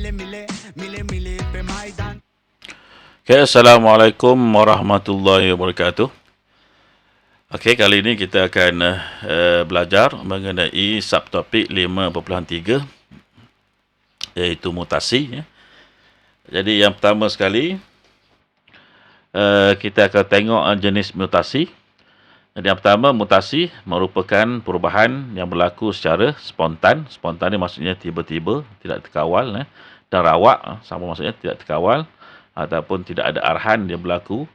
Okay, Assalamualaikum warahmatullahi wabarakatuh. Okey, kali ini kita akan belajar mengenai subtopik 5.3 iaitu mutasi. Jadi yang pertama sekali kita akan tengok jenis mutasi. Jadi yang pertama, mutasi merupakan perubahan yang berlaku secara spontan. Spontan ni maksudnya tiba-tiba, tidak terkawal. Dan rawak sama maksudnya tidak terkawal ataupun tidak ada arahan dia berlaku,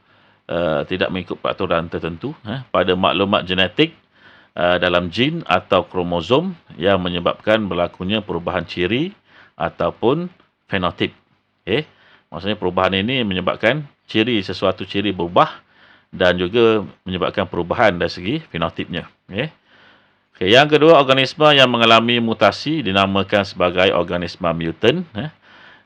tidak mengikut peraturan tertentu pada maklumat genetik dalam jin atau kromosom yang menyebabkan berlakunya perubahan ciri ataupun fenotip. Maksudnya perubahan ini menyebabkan sesuatu ciri berubah dan juga menyebabkan perubahan dari segi fenotipnya. Yang kedua, organisma yang mengalami mutasi dinamakan sebagai organisma mutant.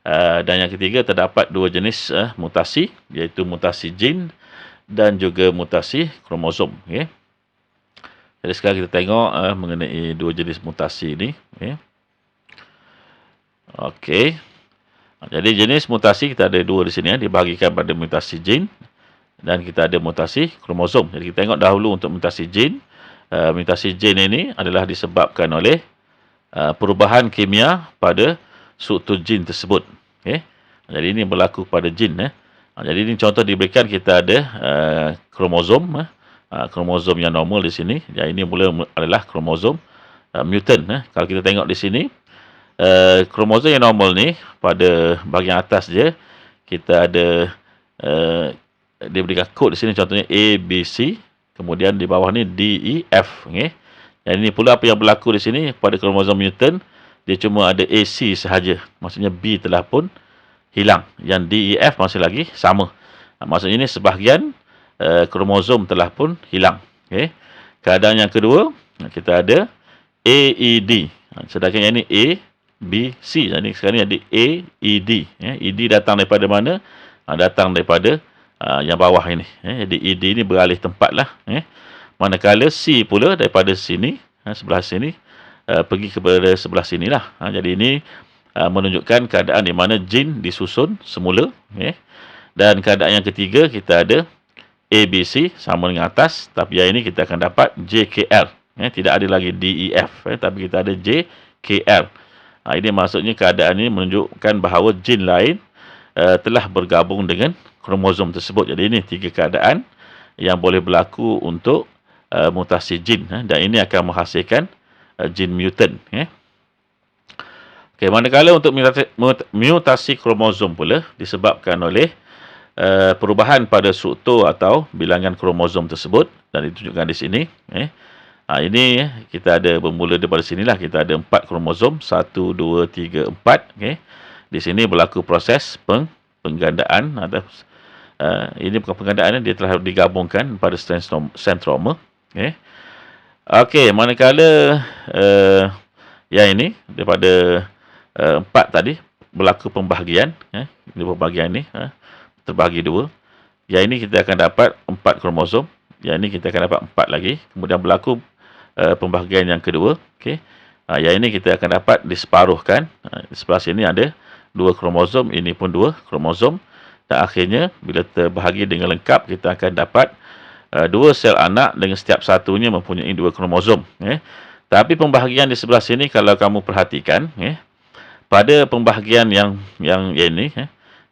Dan yang ketiga, terdapat dua jenis mutasi, iaitu mutasi jin dan juga mutasi kromosom. Jadi sekarang kita tengok mengenai dua jenis mutasi ini. Okey. Jadi jenis mutasi kita ada dua di sini, dibahagikan pada mutasi jin dan kita ada mutasi kromosom. Jadi kita tengok dahulu untuk mutasi jin. Mutasi jin ini adalah disebabkan oleh perubahan kimia pada struktur jin tersebut. Jadi ini berlaku pada jin. Jadi ini contoh diberikan, kita ada kromosom. Kromosom yang normal di sini. Yang ini mula adalah kromosom mutant. Kalau kita tengok di sini, kromosom yang normal ni pada bahagian atas je kita ada dia berikan kod di sini, contohnya A, B, C. Kemudian di bawah ni D, E, F. Dan ini pula apa yang berlaku di sini pada kromosom mutant, dia cuma ada AC sahaja. Maksudnya B telah pun hilang. Yang D, E, F masih lagi sama. Maksudnya ini sebahagian kromosom telah pun hilang. Keadaan yang kedua, kita ada A, E, D. Sedangkan yang ini A, B, C. Jadi sekarang ni ada A, E, D. E, D datang daripada mana? Datang daripada yang bawah ini. Jadi E, D ni beralih tempat lah. Manakala C pula daripada sini, sebelah sini, pergi kepada sebelah sinilah. Jadi ini menunjukkan keadaan di mana jin disusun semula. Dan keadaan yang ketiga, kita ada ABC sama dengan atas, tapi yang ini kita akan dapat JKL. Tidak ada lagi DEF, tapi kita ada JKL. Ini maksudnya keadaan ini menunjukkan bahawa jin lain telah bergabung dengan kromosom tersebut. Jadi ini tiga keadaan yang boleh berlaku untuk mutasi jin. Dan ini akan menghasilkan jin mutant. Manakala untuk mutasi kromosom pula disebabkan oleh perubahan pada struktur atau bilangan kromosom tersebut, dan ditunjukkan di sini. Ini kita ada bermula daripada sinilah, kita ada 4 kromosom, 1, 2, 3, 4. Di sini berlaku proses penggandaan atau ini bukan penggandaan, dia telah digabungkan pada centroma. Manakala yang ini daripada 4 tadi berlaku pembahagian. Pembahagian ini terbahagi 2. Yang ini kita akan dapat 4 kromosom. Yang ini kita akan dapat 4 lagi. Kemudian berlaku pembahagian yang kedua. Yang ini kita akan dapat diseparuhkan. Di sebelah sini ada 2 kromosom, ini pun 2 kromosom. Dan akhirnya bila terbahagi dengan lengkap, kita akan dapat 2 sel anak dengan setiap satunya mempunyai 2 kromosom. Tapi pembahagian di sebelah sini, kalau kamu perhatikan, pada pembahagian yang ini,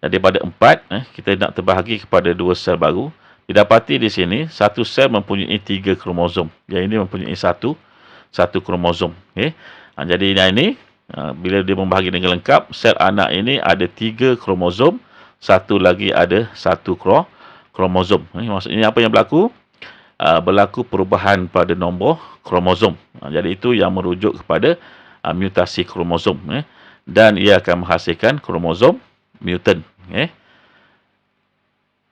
daripada 4, kita nak terbahagi kepada 2 sel baru. Didapati di sini, satu sel mempunyai 3 kromosom. Yang ini mempunyai satu kromosom. Jadi ini, bila dia membahagi dengan lengkap, sel anak ini ada 3 kromosom, satu lagi ada 1 kromosom. Maksudnya apa yang berlaku? Berlaku perubahan pada nombor kromosom. Jadi itu yang merujuk kepada mutasi kromosom. Dan ia akan menghasilkan kromosom mutant.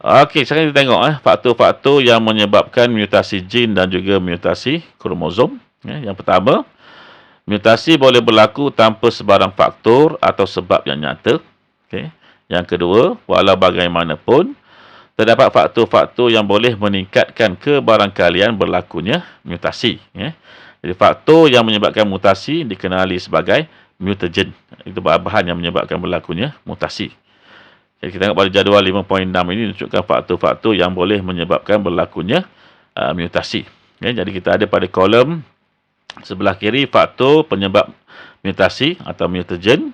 Sekarang kita tengok faktor-faktor yang menyebabkan mutasi jin dan juga mutasi kromosom. Yang pertama, mutasi boleh berlaku tanpa sebarang faktor atau sebab yang nyata. Yang kedua, walau bagaimanapun, terdapat faktor-faktor yang boleh meningkatkan kebarangkalian berlakunya mutasi. Jadi faktor yang menyebabkan mutasi dikenali sebagai mutagen. Itu bahan yang menyebabkan berlakunya mutasi. Jadi kita tengok pada jadual 5.6 ini menunjukkan faktor-faktor yang boleh menyebabkan berlakunya mutasi. Jadi kita ada pada kolom sebelah kiri faktor penyebab mutasi atau mutagen.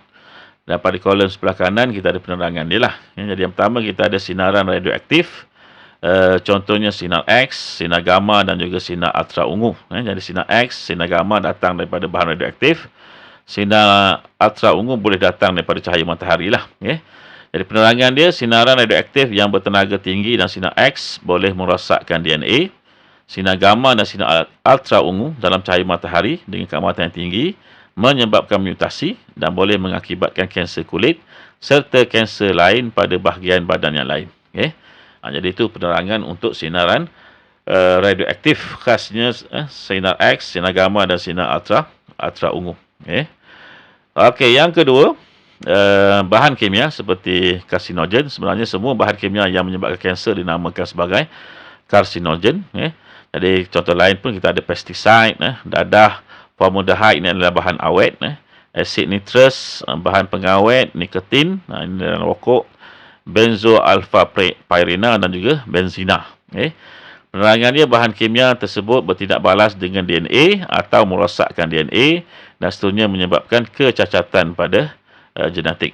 Dan pada kolom sebelah kanan kita ada penerangan dia lah. Jadi yang pertama kita ada sinaran radioaktif. Contohnya sinar X, sinar gamma dan juga sinar ultra ungu. Jadi sinar X, sinar gamma datang daripada bahan radioaktif. Sinar ultra ungu boleh datang daripada cahaya matahari lah. Jadi penerangan dia, sinaran radioaktif yang bertenaga tinggi dan sinar X boleh merosakkan DNA. Sinar gamma dan sinar ultra ungu dalam cahaya matahari dengan keamatan yang tinggi menyebabkan mutasi dan boleh mengakibatkan kanser kulit serta kanser lain pada bahagian badan yang lain. Jadi itu penerangan untuk sinaran radioaktif, khasnya sinar X, sinar gamma dan sinar ultra ungu. Okey, yang kedua, bahan kimia seperti karsinogen. Sebenarnya semua bahan kimia yang menyebabkan kanser dinamakan sebagai karsinogen. Jadi contoh lain pun kita ada pesticide, dadah, formaldehyde ini adalah bahan awet, asid nitrous, bahan pengawet, nikotin, ini dalam rokok, benzoalfa-pyrena dan juga benzina. Penerangan dia, bahan kimia tersebut bertindak balas dengan DNA atau merosakkan DNA dan seterusnya menyebabkan kecacatan pada genetik.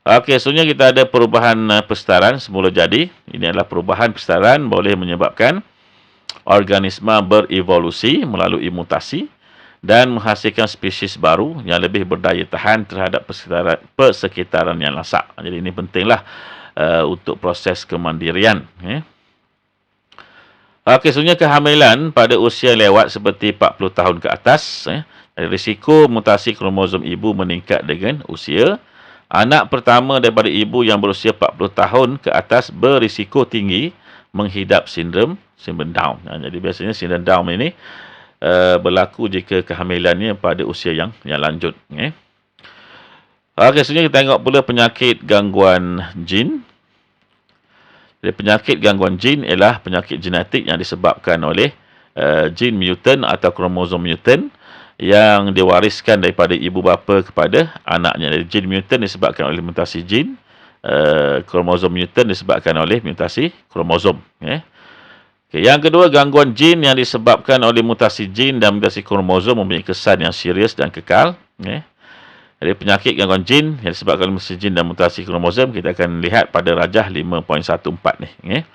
Seterusnya kita ada perubahan persetaraan semula jadi. Ini adalah perubahan persetaraan boleh menyebabkan organisma berevolusi melalui mutasi dan menghasilkan spesies baru yang lebih berdaya tahan terhadap persekitaran yang lasak. Jadi ini pentinglah untuk proses kemandirian. Seterusnya kehamilan pada usia lewat seperti 40 tahun ke atas. Risiko mutasi kromosom ibu meningkat dengan usia. Anak pertama daripada ibu yang berusia 40 tahun ke atas berisiko tinggi menghidap sindrom Down. Jadi biasanya sindrom Down ini berlaku jika kehamilannya pada usia yang lanjut. Seterusnya kita tengok pula penyakit gangguan jin. Jadi penyakit gangguan jin ialah penyakit genetik yang disebabkan oleh jin mutant atau kromosom mutant yang diwariskan daripada ibu bapa kepada anaknya. Jadi jin mutant disebabkan oleh mutasi jin, kromosom mutant disebabkan oleh mutasi kromosom. Yang kedua, gangguan jin yang disebabkan oleh mutasi jin dan mutasi kromosom mempunyai kesan yang serius dan kekal. Jadi penyakit gangguan jin yang disebabkan oleh mutasi jin dan mutasi kromosom kita akan lihat pada rajah 5.14 ni.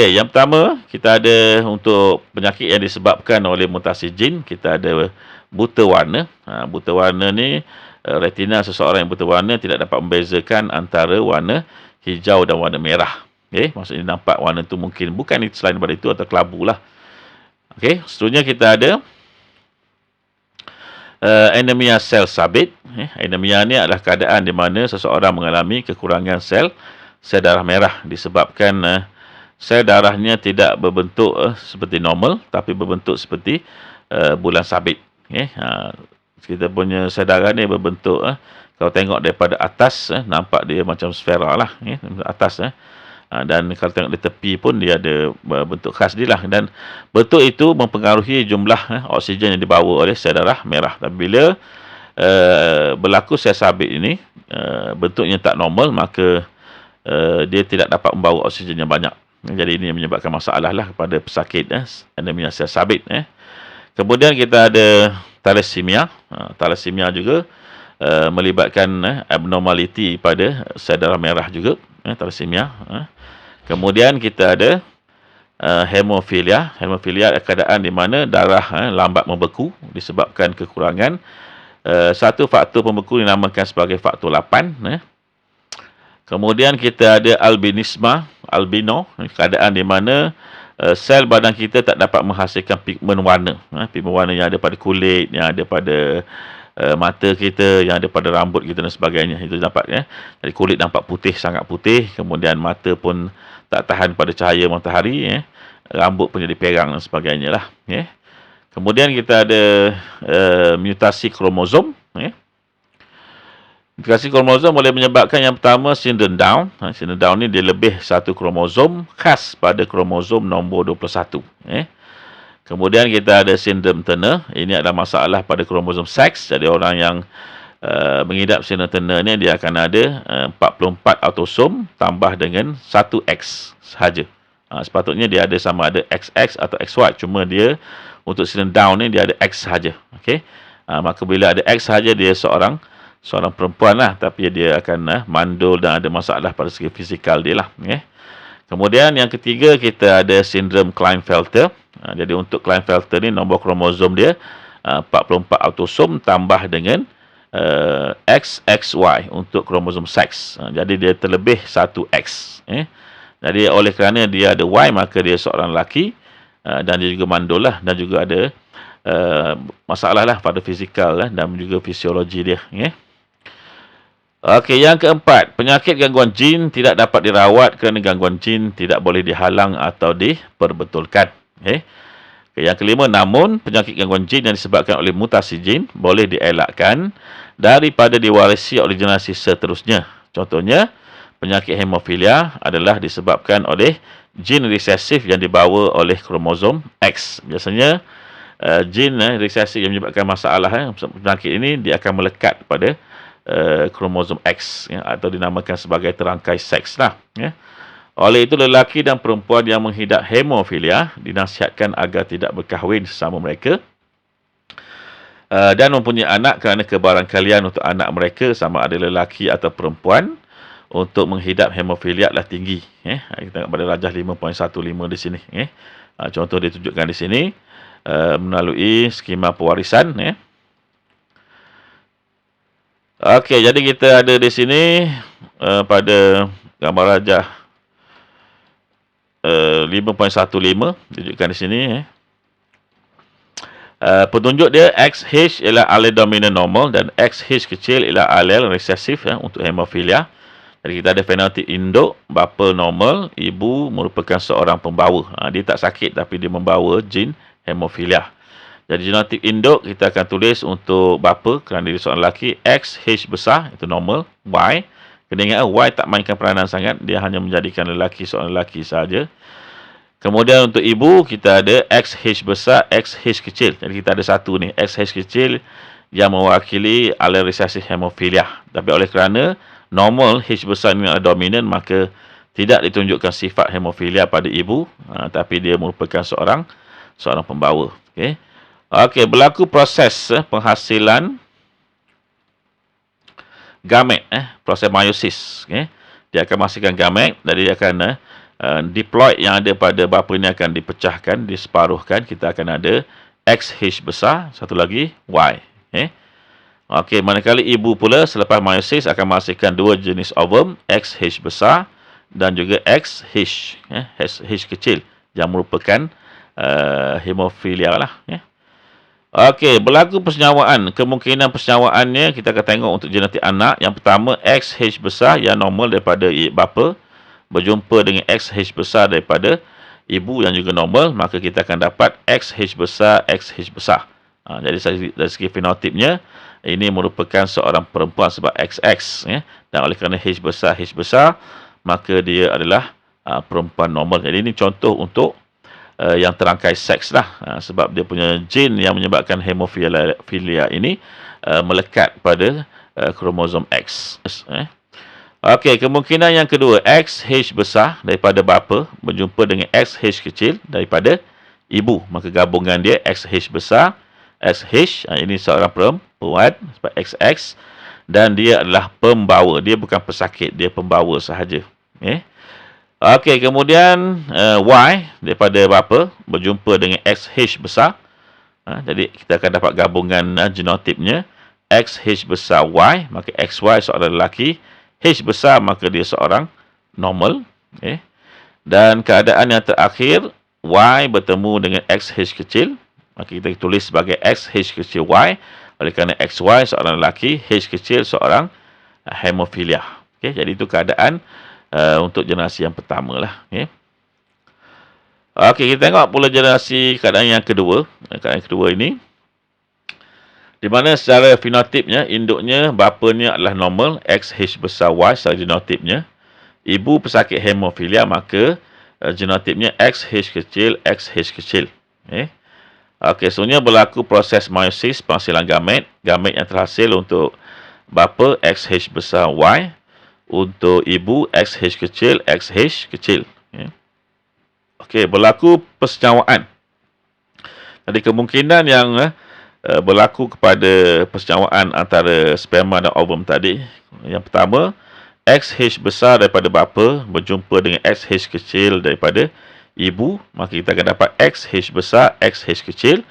Yang pertama kita ada untuk penyakit yang disebabkan oleh mutasi jin, kita ada buta warna. Buta warna ni, retina seseorang yang buta warna tidak dapat membezakan antara warna hijau dan warna merah. Maksudnya nampak warna tu mungkin bukan selain daripada itu atau kelabu lah. Seterusnya kita ada anemia sel sabit. Anemia ni adalah keadaan di mana seseorang mengalami kekurangan sel darah merah disebabkan sel darahnya tidak berbentuk seperti normal tapi berbentuk seperti bulan sabit. Kita punya sel darah ni berbentuk kalau tengok daripada atas nampak dia macam sfera lah, atas dan kalau tengok di tepi pun dia ada bentuk khas dia lah, dan bentuk itu mempengaruhi jumlah oksigen yang dibawa oleh sel darah merah. Dan bila berlaku sel sabit ini bentuknya tak normal, maka dia tidak dapat membawa oksigen yang banyak. Jadi ini yang menyebabkan masalah lah kepada pesakit anemia sel sabit. Kemudian kita ada thalassemia. Thalassemia juga melibatkan abnormaliti pada sel darah merah juga, thalassemia. Kemudian kita ada hemofilia. Hemofilia adalah keadaan di mana darah lambat membeku disebabkan kekurangan satu faktor pembeku dinamakan sebagai faktor 8. Kemudian kita ada albino, keadaan di mana sel badan kita tak dapat menghasilkan pigmen warna. Pigmen warna yang ada pada kulit, yang ada pada mata kita, yang ada pada rambut kita dan sebagainya. Itu dapat Jadi kulit nampak putih, sangat putih. Kemudian mata pun tak tahan pada cahaya matahari. Rambut pun jadi perang dan sebagainya lah. Kemudian kita ada mutasi kromosom. Mutasi kromosom boleh menyebabkan yang pertama sindrom Down. Sindrom Down ni dia lebih satu kromosom khas pada kromosom nombor 21. Kemudian kita ada sindrom Turner. Ini adalah masalah pada kromosom seks. Jadi orang yang mengidap sindrom Turner ni dia akan ada 44 autosom tambah dengan 1 X sahaja. Sepatutnya dia ada sama ada XX atau XY. Cuma dia untuk sindrom Down ni dia ada X sahaja. Okey. Maka bila ada X sahaja dia seorang perempuan lah, tapi dia akan mandul dan ada masalah pada segi fizikal dia lah. Okay. Kemudian yang ketiga kita ada sindrom Klinefelter. Jadi untuk Klinefelter ni nombor kromosom dia 44 autosom tambah dengan XXY untuk kromosom seks. Jadi dia terlebih 1X. Jadi oleh kerana dia ada Y maka dia seorang lelaki dan dia juga mandul lah dan juga ada masalah lah pada fizikal lah, dan juga fisiologi dia. Okey, yang keempat, penyakit gangguan jin tidak dapat dirawat kerana gangguan jin tidak boleh dihalang atau diperbetulkan. Okay. Yang kelima, namun penyakit gangguan jin yang disebabkan oleh mutasi jin boleh dielakkan daripada diwarisi oleh generasi seterusnya. Contohnya, penyakit hemofilia adalah disebabkan oleh jin resesif yang dibawa oleh kromosom X. Biasanya, jin resesif yang menyebabkan masalah penyakit ini, dia akan melekat pada kromosom X atau dinamakan sebagai terangkai seks lah. Oleh itu, lelaki dan perempuan yang mengidap hemofilia dinasihatkan agar tidak berkahwin sesama mereka dan mempunyai anak kerana kebarangkalian untuk anak mereka sama ada lelaki atau perempuan untuk mengidap hemofilia adalah tinggi. Kita tengok pada rajah 5.15 di sini. Contoh ditunjukkan di sini melalui skema pewarisan. Okey, jadi kita ada di sini pada gambar rajah 5.15 tunjukkan di sini. Petunjuk dia XH ialah alel dominan normal dan XH kecil ialah alel resesif untuk hemofilia. Jadi kita ada fenotip induk, bapa normal, ibu merupakan seorang pembawa. Dia tak sakit tapi dia membawa jin hemofilia. Jadi genotip induk kita akan tulis untuk bapa kerana dia seorang lelaki, XH besar itu normal, Y. Kena ingat Y tak mainkan peranan sangat, dia hanya menjadikan lelaki seorang lelaki saja. Kemudian untuk ibu kita ada XH besar, XH kecil. Jadi kita ada satu ni, XH kecil yang mewakili alel resesif hemofilia. Tapi oleh kerana normal H besar ni adalah dominan, maka tidak ditunjukkan sifat hemofilia pada ibu, tapi dia merupakan seorang pembawa. Okey. Okey, berlaku proses penghasilan gamet, proses meiosis. Okay. Dia akan menghasilkan gamet, jadi dia akan diploid yang ada pada bapa ini akan dipecahkan, diseparuhkan. Kita akan ada XH besar, satu lagi Y. Okey, manakala ibu pula selepas meiosis akan menghasilkan dua jenis ovum, XH besar dan juga XH, H kecil yang merupakan hemofilia lah. Okey, berlaku persenyawaan. Kemungkinan persenyawaannya kita akan tengok untuk genetik anak. Yang pertama, XH besar yang normal daripada bapa berjumpa dengan XH besar daripada ibu yang juga normal, maka kita akan dapat XH besar, XH besar. Jadi dari segi fenotipnya, ini merupakan seorang perempuan sebab XX. Dan oleh kerana H besar, maka dia adalah perempuan normal. Jadi ini contoh untuk yang terangkai seks lah, sebab dia punya jin yang menyebabkan hemofilia ini melekat pada kromosom X. Okey, kemungkinan yang kedua, XH besar daripada bapa berjumpa dengan XH kecil daripada ibu, maka gabungan dia XH besar, XH, ini seorang perempuan sebab XX, dan dia adalah pembawa, dia bukan pesakit, dia pembawa sahaja. Okey, kemudian Y daripada bapa berjumpa dengan XH besar. Jadi kita akan dapat gabungan genotipnya XH besar Y, maka XY seorang lelaki, H besar maka dia seorang normal. Dan keadaan yang terakhir, Y bertemu dengan XH kecil, maka kita tulis sebagai XH kecil Y. Oleh kerana XY seorang lelaki, H kecil seorang hemofilia. Jadi itu keadaan untuk generasi yang pertama lah. Okey, kita tengok pula generasi keadaan yang kedua. Keadaan yang kedua ini, di mana secara fenotipnya, induknya, bapanya adalah normal, XH besar Y secara genotipnya. Ibu pesakit hemofilia, maka genotipnya XH kecil, XH kecil. Okey, sebenarnya berlaku proses meiosis, penghasilan gamet. Gamet yang terhasil untuk bapa XH besar Y, untuk ibu XH kecil, XH kecil. Ya. Okey, berlaku persenjawaan. Jadi kemungkinan yang berlaku kepada persenjawaan antara sperma dan ovum tadi. Yang pertama, XH besar daripada bapa berjumpa dengan XH kecil daripada ibu, maka kita akan dapat XH besar, XH kecil.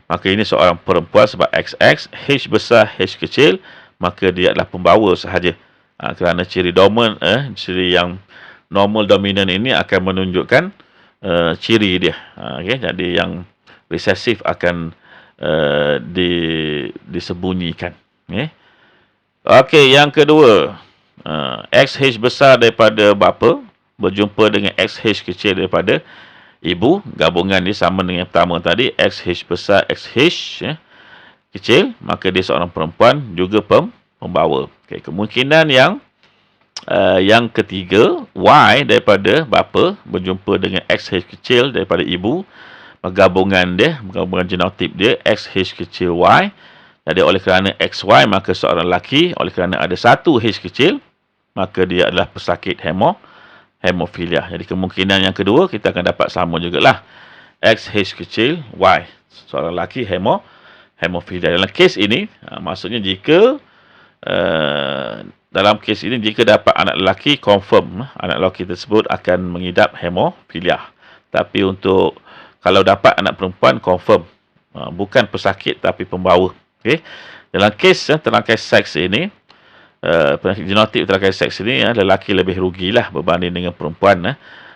Maka ini seorang perempuan sebab XX, H besar, H kecil, maka dia adalah pembawa sahaja. Kerana ciri dominant, ciri yang normal dominan ini akan menunjukkan ciri dia. Okay? Jadi yang resesif akan disembunyikan. Okay? Okey, yang kedua, XH besar daripada bapa berjumpa dengan XH kecil daripada ibu. Gabungan dia sama dengan yang pertama tadi, XH besar, XH kecil, maka dia seorang perempuan juga pembawa. Okay, kemungkinan yang ketiga, Y daripada bapa berjumpa dengan XH kecil daripada ibu. Gabungan genotip dia XH kecil Y. Jadi oleh kerana XY maka seorang lelaki, oleh kerana ada satu H kecil maka dia adalah pesakit hemofilia. Jadi kemungkinan yang kedua kita akan dapat sama jugalah. XH kecil Y, seorang lelaki hemofilia. Dalam kes ini maksudnya jika dalam kes ini jika dapat anak lelaki, confirm anak lelaki tersebut akan mengidap hemofilia. Tapi untuk kalau dapat anak perempuan, confirm bukan pesakit tapi pembawa. Okay? Dalam kes terangkai seks ini, penyakit genotik terangkai seks ini, lelaki lebih rugilah berbanding dengan perempuan.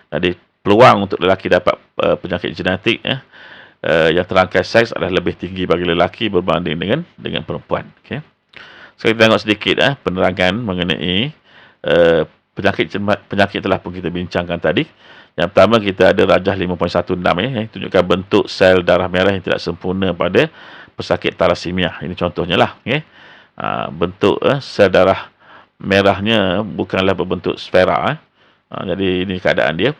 Jadi peluang untuk lelaki dapat penyakit genetik yang terangkai seks adalah lebih tinggi bagi lelaki berbanding dengan perempuan. Okay? Sekarang kita tengok sedikit penerangan mengenai penyakit telah pun kita bincangkan tadi. Yang pertama kita ada Rajah 5.16 yang tunjukkan bentuk sel darah merah yang tidak sempurna pada pesakit thalassemia. Ini contohnya lah. Okay? Bentuk sel darah merahnya bukanlah berbentuk sfera. Jadi ini keadaan dia.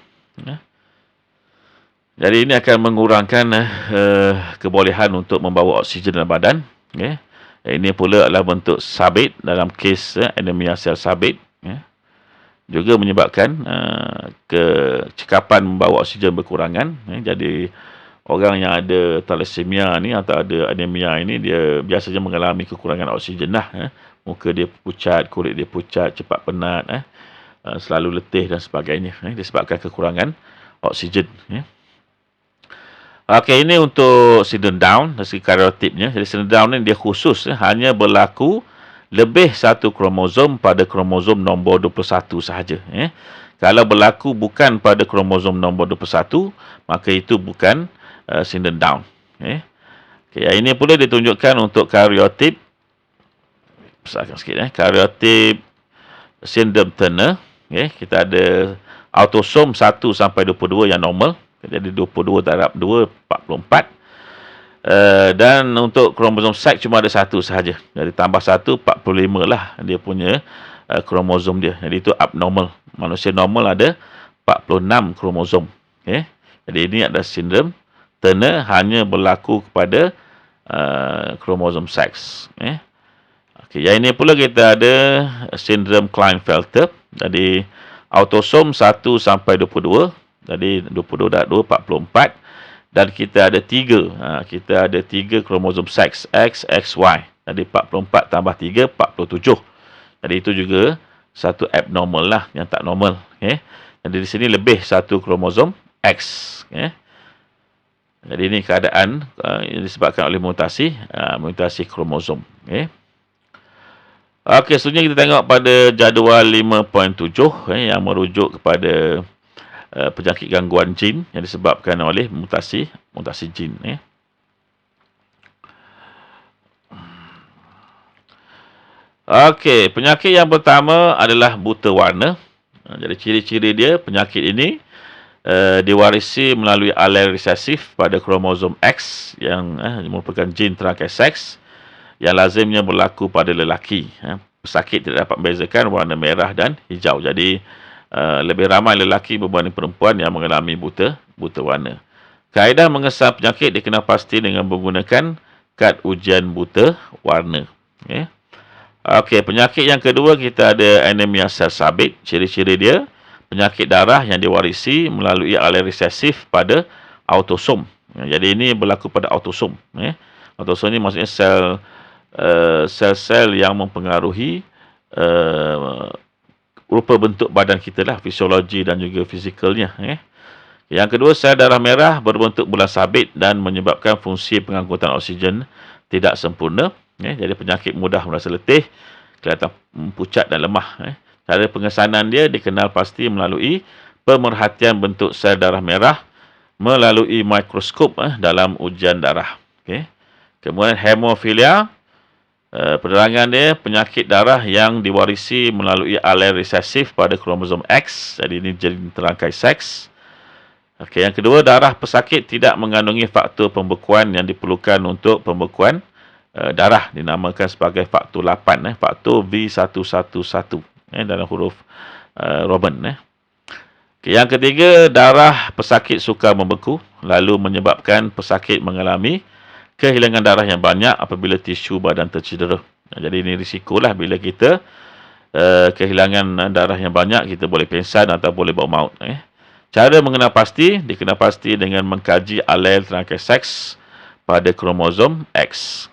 Jadi ini akan mengurangkan kebolehan untuk membawa oksigen dalam badan. Okay? Ini pula adalah bentuk sabit dalam kes anemia sel sabit. Juga menyebabkan kecekapan membawa oksigen berkurangan. Jadi orang yang ada thalassemia ni atau ada anemia ini, dia biasanya mengalami kekurangan oksigen lah. Muka dia pucat, kulit dia pucat, cepat penat, selalu letih dan sebagainya. Disebabkan kekurangan oksigen. Okey, ini untuk sindrom Down dari segi karotipnya. Jadi sindrom Down ni dia khusus, hanya berlaku lebih satu kromosom pada kromosom nombor 21 sahaja. Kalau berlaku bukan pada kromosom nombor 21, maka itu bukan sindrom Down. Okay, ini pula ditunjukkan untuk karyotip. Besarkan sikit. Karyotip sindrom Turner. Kita ada autosom 1 sampai 22 yang normal. Jadi 22 darab 2, 44. Dan untuk kromosom seks cuma ada satu sahaja. Jadi tambah 1, 45 lah dia punya kromosom dia. Jadi itu abnormal. Manusia normal ada 46 kromosom. Okay? Jadi ini adalah sindrom Turner, hanya berlaku kepada kromosom seks. Okay. Yang ini pula kita ada sindrom Klinefelter. Jadi autosom 1 sampai 22. Jadi 22 darab 2, 44. Dan kita ada 3. Kita ada 3 kromosom seks. X, XY. Jadi 44 tambah 3, 47. Jadi itu juga satu abnormal lah. Yang tak normal. Okay? Jadi di sini lebih satu kromosom X. Okay? Jadi ini keadaan yang disebabkan oleh mutasi. Mutasi kromosom. Okay? Okey, seterusnya kita tengok pada jadual 5.7. Yang merujuk kepada penyakit gangguan jin yang disebabkan oleh mutasi jin. Okey, penyakit yang pertama adalah buta warna. Jadi ciri-ciri dia, penyakit ini diwarisi melalui alel resesif pada kromosom X yang merupakan jin terangkai seks yang lazimnya berlaku pada lelaki. Pesakit tidak dapat membezakan warna merah dan hijau. Jadi lebih ramai lelaki berbanding perempuan yang mengalami buta warna. Kaedah mengesal penyakit dikenal pasti dengan menggunakan kad ujian buta warna. Okay. Okey, penyakit yang kedua kita ada anemia sel sabit. Ciri-ciri dia, penyakit darah yang diwarisi melalui alel resesif pada autosom. Jadi ini berlaku pada autosom. Autosom ni maksudnya sel-sel yang mempengaruhi rupa bentuk badan kita lah, fisiologi dan juga fizikalnya. Yang kedua, sel darah merah berbentuk bulan sabit dan menyebabkan fungsi pengangkutan oksigen tidak sempurna. Jadi penyakit mudah merasa letih, kelihatan pucat dan lemah. Cara pengesanan dia dikenal pasti melalui pemerhatian bentuk sel darah merah melalui mikroskop dalam ujian darah. Kemudian hemofilia, penerangan dia penyakit darah yang diwarisi melalui alel resesif pada kromosom X. Jadi ini jadi terangkai seks. Yang kedua, darah pesakit tidak mengandungi faktor pembekuan yang diperlukan untuk pembekuan darah, dinamakan sebagai faktor 8, faktor V111 dalam huruf Roman. Yang ketiga, darah pesakit sukar membeku lalu menyebabkan pesakit mengalami kehilangan darah yang banyak apabila tisu badan tercedera. Jadi ini risikolah bila kita kehilangan darah yang banyak, kita boleh pingsan atau boleh bawa maut. Cara mengenal pasti, dikenal pasti dengan mengkaji alel terangkai seks pada kromosom X.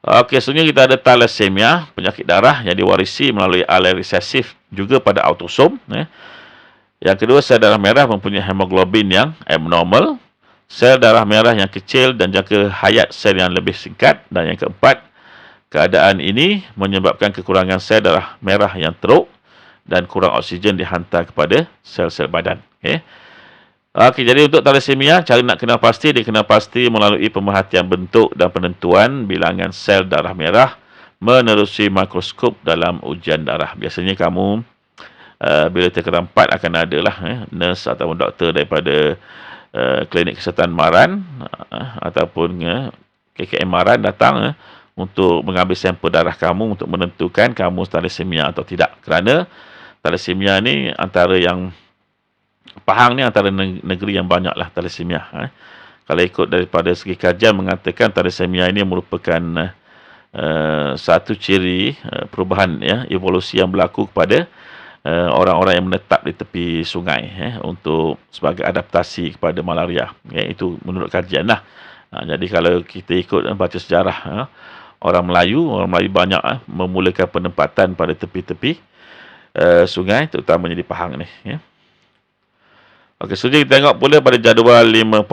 Okey, selanjutnya kita ada thalassemia, penyakit darah yang diwarisi melalui alel resesif juga pada autosom. Yang kedua, sel darah merah mempunyai hemoglobin yang abnormal. Sel darah merah yang kecil dan jangka hayat sel yang lebih singkat. Dan yang keempat, keadaan ini menyebabkan kekurangan sel darah merah yang teruk dan kurang oksigen dihantar kepada sel-sel badan. Okey, jadi untuk thalassemia, cara nak kenal pasti, dikenal pasti melalui pemerhatian bentuk dan penentuan bilangan sel darah merah menerusi mikroskop dalam ujian darah. Biasanya kamu bila terkena 4 akan ada lah nurse atau doktor daripada klinik kesihatan Maran ataupun KKM Maran datang untuk mengambil sampel darah kamu untuk menentukan kamu thalassemia atau tidak. Kerana thalassemia ni antara yang Pahang ni antara negeri yang banyaklah thalassemia. Kalau ikut daripada segi kajian mengatakan thalassemia ini merupakan satu ciri perubahan evolusi yang berlaku kepada orang-orang yang menetap di tepi sungai untuk sebagai adaptasi kepada malaria. Itu menurut kajian lah. Jadi kalau kita ikut baca sejarah orang Melayu banyak memulakan penempatan pada tepi-tepi sungai, terutamanya di Pahang ni. Okey, seterusnya kita tengok pula pada jadual 5.8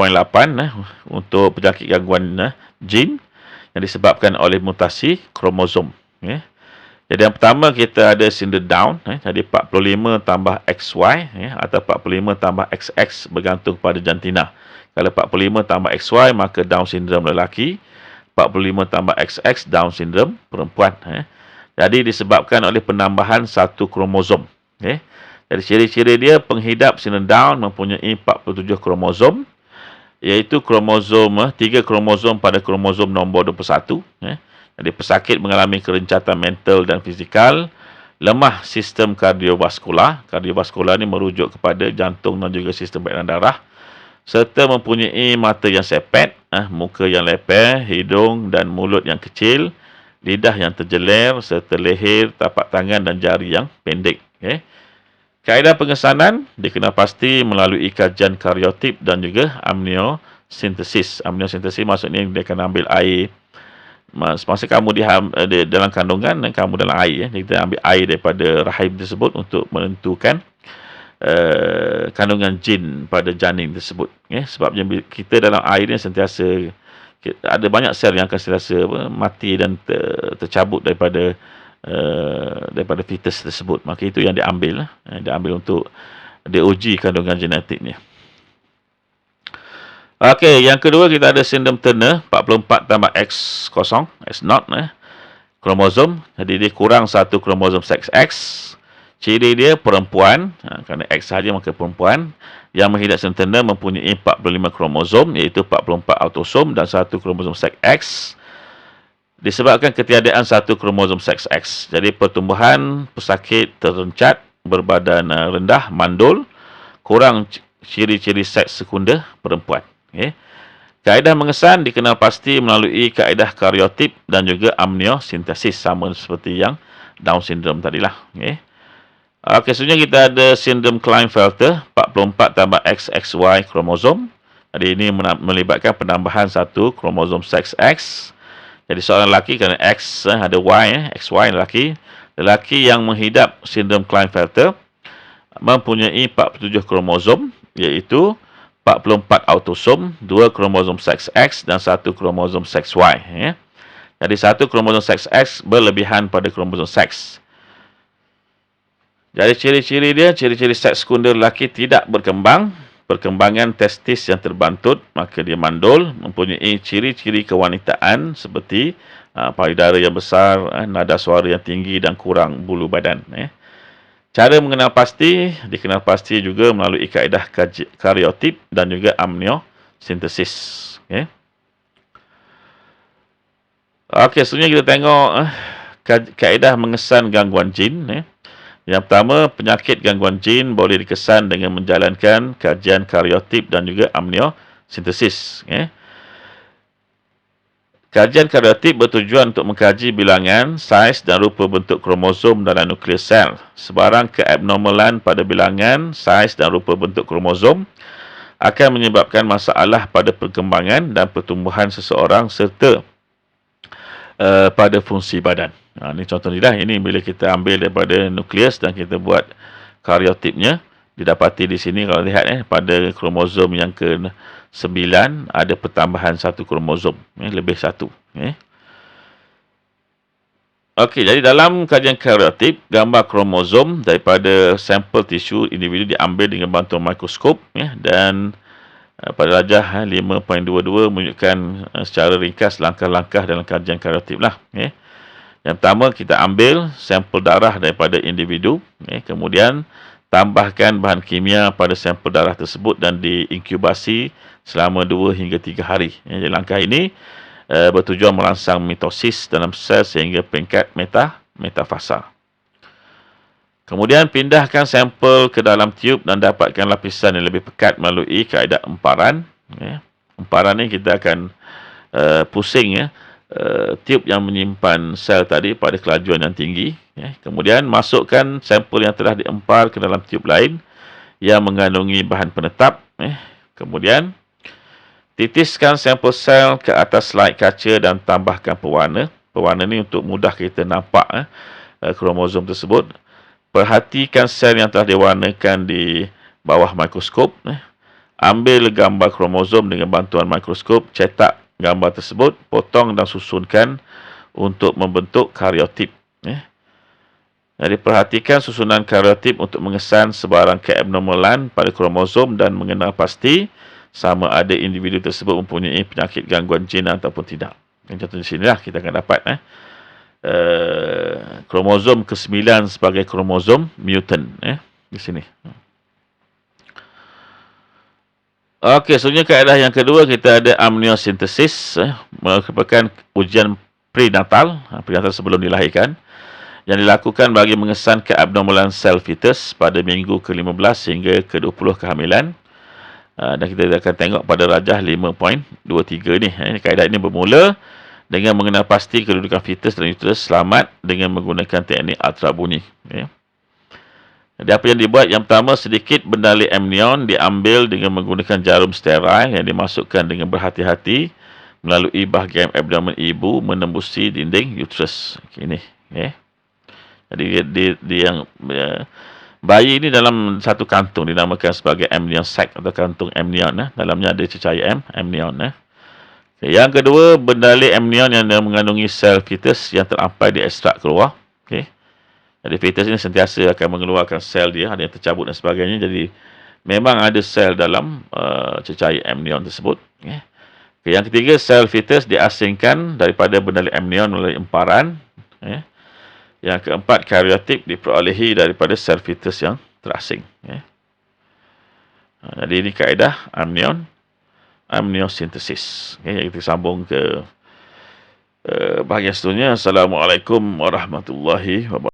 untuk penyakit gangguan jin yang disebabkan oleh mutasi kromosom. Jadi yang pertama kita ada sindrom Down. Jadi 45 tambah XY atau 45 tambah XX bergantung pada jantina. Kalau 45 tambah XY maka Down syndrome lelaki, 45 tambah XX Down syndrome perempuan. Jadi disebabkan oleh penambahan satu kromosom. Jadi ciri-ciri dia, penghidap sindrom Down mempunyai 47 kromosom, iaitu kromosom 3 kromosom pada kromosom nombor 21. Jadi pesakit mengalami kerencatan mental dan fizikal, lemah sistem kardiovaskular. Kardiovaskular ni merujuk kepada jantung dan juga sistem peredaran darah, serta mempunyai mata yang sepet, muka yang leper, hidung dan mulut yang kecil, lidah yang terjeler, serta leher, tapak tangan dan jari yang pendek. Kaedah pengesanan dikenal pasti melalui kajian karyotip dan juga amniosintesis. Amniosintesis maksudnya dia akan ambil air. Semasa kamu dalam kandungan dan kamu dalam air, kita ambil air daripada rahim tersebut untuk menentukan kandungan jin pada janin tersebut. Sebabnya kita dalam air ni sentiasa ada banyak sel yang akan sentiasa mati dan tercabut daripada fetus tersebut. Maka itu yang diambil untuk diuji kandungan genetiknya. Okey, yang kedua kita ada sindrom Turner, 44 tambah X0 kromosom. Jadi dia kurang satu kromosom seks X. Ciri dia perempuan, kerana X sahaja maka perempuan. Yang menghidap sindrom Turner mempunyai 45 kromosom, iaitu 44 autosom dan satu kromosom seks X. Disebabkan ketiadaan satu kromosom seks X. Jadi pertumbuhan pesakit terencat, berbadan rendah, mandul, kurang ciri-ciri seks sekunder perempuan. Okay. Kaedah mengesan dikenal pasti melalui kaedah karyotip dan juga amniosintesis, sama seperti yang Down syndrome tadilah. Okay. Sebenarnya kita ada sindrom Klinefelter 44 tambah XXY kromosom. Jadi ini melibatkan penambahan satu kromosom seks X. Jadi seorang lelaki kerana X ada Y, XY lelaki. Lelaki yang menghidap sindrom Klinefelter mempunyai 47 kromosom, iaitu 44 autosom, 2 kromosom seks X dan 1 kromosom seks Y. Ya. Jadi 1 kromosom seks X berlebihan pada kromosom seks. Jadi ciri-ciri dia, ciri-ciri seks sekunder lelaki tidak berkembang, perkembangan testis yang terbantut, maka dia mandul, mempunyai ciri-ciri kewanitaan seperti payudara yang besar, nada suara yang tinggi dan kurang bulu badan. Cara mengenal pasti, dikenal pasti juga melalui kaedah karyotip dan juga amniosintesis. Sebenarnya kita tengok kaedah mengesan gangguan jin. Yang pertama, penyakit gangguan jin boleh dikesan dengan menjalankan kajian karyotip dan juga amniosintesis. Kajian karyotip bertujuan untuk mengkaji bilangan, saiz dan rupa bentuk kromosom dalam nukleus sel. Sebarang keabnormalan pada bilangan, saiz dan rupa bentuk kromosom akan menyebabkan masalah pada perkembangan dan pertumbuhan seseorang serta pada fungsi badan. Ini contoh ni dah. Ini bila kita ambil daripada nukleus dan kita buat karyotipnya, didapati di sini kalau lihat pada kromosom yang ke-9 ada pertambahan satu kromosom, lebih satu. Jadi dalam kajian karyotip, gambar kromosom daripada sampel tisu individu diambil dengan bantuan mikroskop dan pada rajah 5.22 menunjukkan secara ringkas langkah-langkah dalam kajian karyotip lah. Yang pertama, kita ambil sampel darah daripada individu, kemudian tambahkan bahan kimia pada sampel darah tersebut dan diinkubasi selama 2 hingga 3 hari. Jadi langkah ini bertujuan merangsang mitosis dalam sel sehingga peringkat metafasa. Kemudian pindahkan sampel ke dalam tiub dan dapatkan lapisan yang lebih pekat melalui kaedah emparan. Emparan ni kita akan pusing tiub yang menyimpan sel tadi pada kelajuan yang tinggi. Kemudian masukkan sampel yang telah diempar ke dalam tiub lain yang mengandungi bahan penetap. Kemudian titiskan sampel sel ke atas slide kaca dan tambahkan pewarna. Pewarna ni untuk mudah kita nampak kromosom tersebut. Perhatikan sel yang telah diwarnakan di bawah mikroskop. Ambil gambar kromosom dengan bantuan mikroskop, cetak gambar tersebut, potong dan susunkan untuk membentuk karyotip. Jadi perhatikan susunan karyotip untuk mengesan sebarang keabnormalan pada kromosom dan mengenal pasti sama ada individu tersebut mempunyai penyakit gangguan jin ataupun tidak. Contoh di sinilah kita akan dapat kromosom ke-9 sebagai kromosom mutant di sini. Sebenarnya kaedah yang kedua kita ada amniosintesis, merupakan ujian prenatal sebelum dilahirkan yang dilakukan bagi mengesan keabnormalan sel fetus pada minggu ke-15 hingga ke-20 kehamilan. Dan kita akan tengok pada rajah 5.23 ni. Kaedah ini bermula dengan mengenal pasti kedudukan fetus dan uterus selamat dengan menggunakan teknik ultrabunyi. Jadi apa yang dibuat? Yang pertama, sedikit bendali amnion diambil dengan menggunakan jarum steril yang dimasukkan dengan berhati-hati melalui bahagian abdomen ibu menembusi dinding uterus. Ini. Jadi bayi ini dalam satu kantung dinamakan sebagai amnion sac atau kantung amnion. Dalamnya ada cecair amnion. Yang kedua, bendali amnion yang mengandungi sel fetus yang terampai diekstrak keluar. Jadi fetus ini sentiasa akan mengeluarkan sel dia, ada yang tercabut dan sebagainya. Jadi memang ada sel dalam cecair amnion tersebut. Yang ketiga, sel fetus diasingkan daripada bendali amnion melalui emparan. Yang keempat, karyotip diperolehi daripada sel fetus yang terasing. Jadi ini kaedah amniosintesis. Kita sambung ke bahagian seterusnya. Assalamualaikum warahmatullahi wabarakatuh.